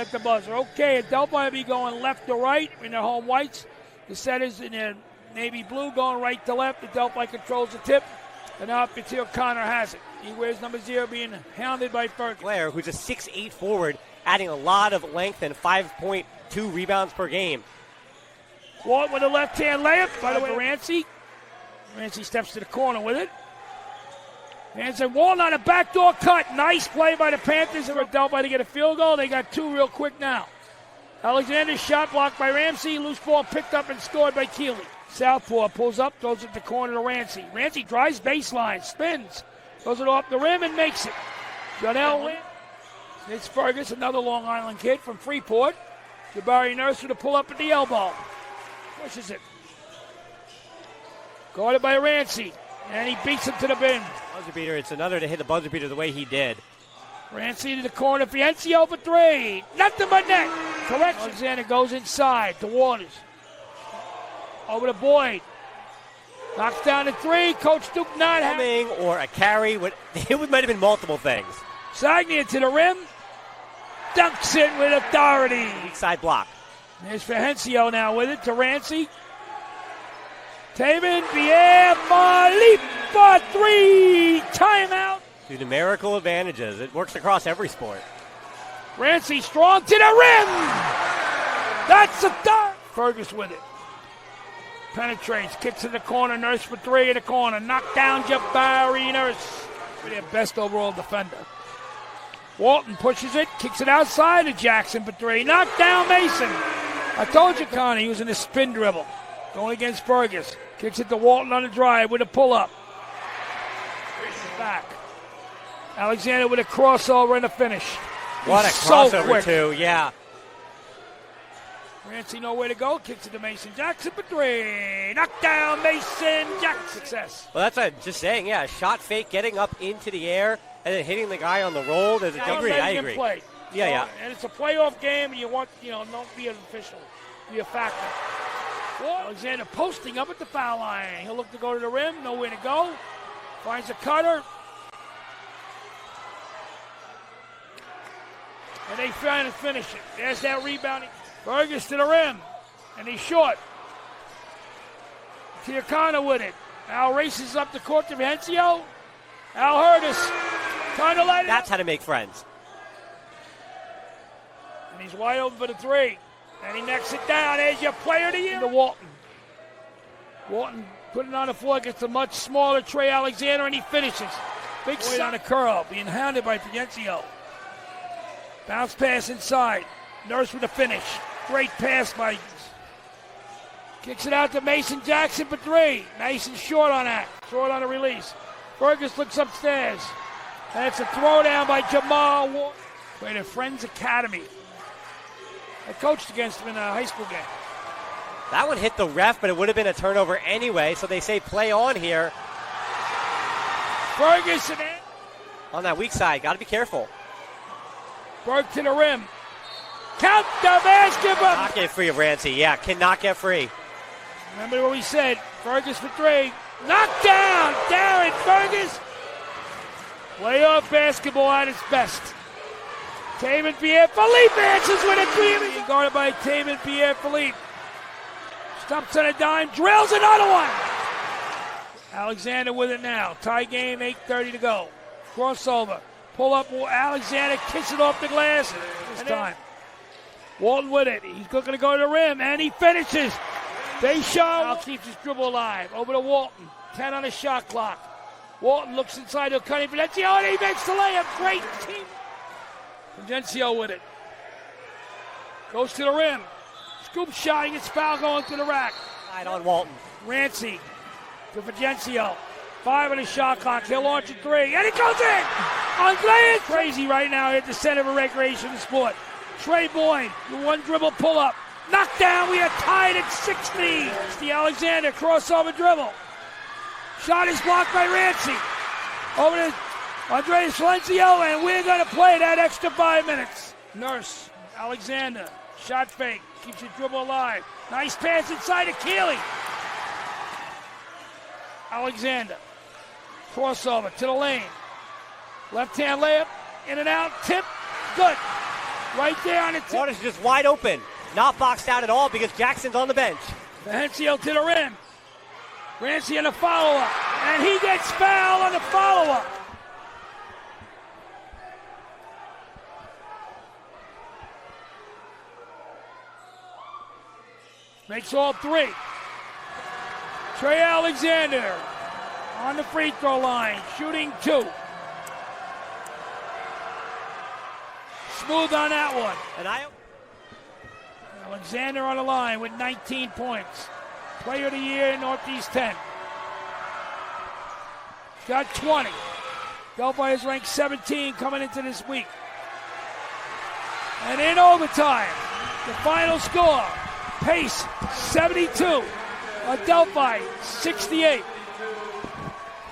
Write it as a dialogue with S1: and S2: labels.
S1: at the buzzer. Okay, Adelphi will be going left to right in their home whites. The setters in their navy blue going right to left. Adelphi controls the tip. And now O'Connor has it. He wears number 0, being hounded by Ferguson.
S2: Blair, who's a 6'8" forward, adding a lot of length and 5.2 rebounds per game.
S1: Walt with a left-hand layup. By the way, Rancy. Rancy steps to the corner with it. And Walton on a backdoor cut. Nice play by the Panthers. They were Adelphi to get a field goal. They got 2 real quick now. Alexander's shot blocked by Ramsey. Loose ball picked up and scored by Keeley. Southpaw pulls up, throws it to the corner to Rancy. Rancy drives baseline, spins, throws it off the rim and makes it. Jonell wins. It's Fergus, another Long Island kid from Freeport. Jabari Nurse with a pull up at the elbow. Pushes it. Guarded by Rancy. And he beats him to the bin.
S2: Buzzer beater, it's another to hit the buzzer beater the way he did.
S1: Rancy to the corner, Fiencio for 3. Nothing but net. Correction. Alexander goes inside to Waters. Over to Boyd. Knocks down the 3. Coach Duke not
S2: having. Or a carry. It might have been multiple things.
S1: Sagnia to the rim. Dunks it with authority.
S2: Weak side block.
S1: There's Fiencio now with it to Rancy. Taven, Pierre, Philippe for 3. Timeout.
S2: 2 numerical advantages. It works across every sport.
S1: Rancy strong to the rim. That's a dunk. Fergus with it. Penetrates, kicks in the corner. Nurse for 3 in the corner. Knocked down Jabari Nurse. Their best overall defender. Walton pushes it, kicks it outside to Jackson for 3. Knocked down Mason. I told you, Connie, he was in a spin dribble. Going against Fergus. Kicks it to Walton on the drive with a pull-up. Back. Alexander with a crossover and a finish.
S2: What a crossover, too, yeah.
S1: Rancy nowhere to go. Kicks it to Mason Jackson for 3. Knocked down Mason Jackson. Success.
S2: Well, that's what I'm just saying, yeah. Shot fake, getting up into the air, and then hitting the guy on the roll. There's a degree, I agree.
S1: Play.
S2: Yeah.
S1: And it's a playoff game, and you want, don't be an official. Be a factor. Alexander posting up at the foul line. He'll look to go to the rim. Nowhere to go. Finds a cutter. And they trying to finish it. There's that rebounding. Fergus to the rim. And he's short. Tiacana with it. Al races up the court to Vencio. Al Hurtis. Trying to light it
S2: That's
S1: up.
S2: How to make friends.
S1: And he's wide open for the 3. And he knocks it down. There's your player of the year to Walton. Walton putting on the floor against a much smaller Trey Alexander, and he finishes. Big weight on the curl, being hounded by Fiencio. Bounce pass inside. Nurse with a finish. Great pass by. Kicks it out to Mason Jackson for 3. Mason short on that. Short on the release. Fergus looks upstairs. And it's a throwdown by Jamal Walton. Played at Friends Academy. I coached against him in a high school game.
S2: That one hit the ref, but it would have been a turnover anyway, so they say play on here.
S1: Ferguson
S2: on that weak side. Got to be careful.
S1: Berg to the rim. Count the basketball.
S2: Not get free of Rancy. Yeah, cannot get free.
S1: Remember what we said. Fergus for 3. Knocked down. Darren Fergus. Playoff basketball at its best. Taven Pierre-Philippe answers with a 3. Guarded by Taven Pierre-Philippe. Stumps on a dime. Drills another one. Alexander with it now. Tie game, 8:30 to go. Crossover. Pull up. Alexander kicks it off the glass. This time. Walton with it. He's looking to go to the rim, and he finishes. They show. Al keeps his dribble alive. Over to Walton. 10 on the shot clock. Walton looks inside to Cunny Fidencio, and he makes the layup. Great team. Fidencio with it. Goes to the rim. Scoop shot. He gets foul going to the rack.
S2: Right on Walton.
S1: Rancy to Fidencio. 5 on the shot clock. He'll launch a 3. And it goes in. Andre is crazy right now at the center of a recreation sport. Trey Boyd, the one dribble pull up. Knocked down. We are tied at 60. It's the Alexander crossover dribble. Shot is blocked by Rancy. Over to Andreas Silencio, and we're going to play that extra 5 minutes. Nurse, Alexander, shot fake. Keeps your dribble alive. Nice pass inside to Keeley. Alexander. Crossover to the lane. Left-hand layup. In and out. Tip. Good. Right there on the tip.
S2: Waters just wide open. Not boxed out at all because Jackson's on the bench.
S1: Vahencio to the rim. Rancy in the follow-up. And he gets fouled on the follow-up. Makes all three. Trey Alexander on the free throw line, shooting 2. Smooth on that one.
S2: And
S1: Alexander on the line with 19 points. Player of the year, Northeast 10. Got 20. Adelphi is ranked 17 coming into this week. And in overtime, the final score, Pace 72, Adelphi 68.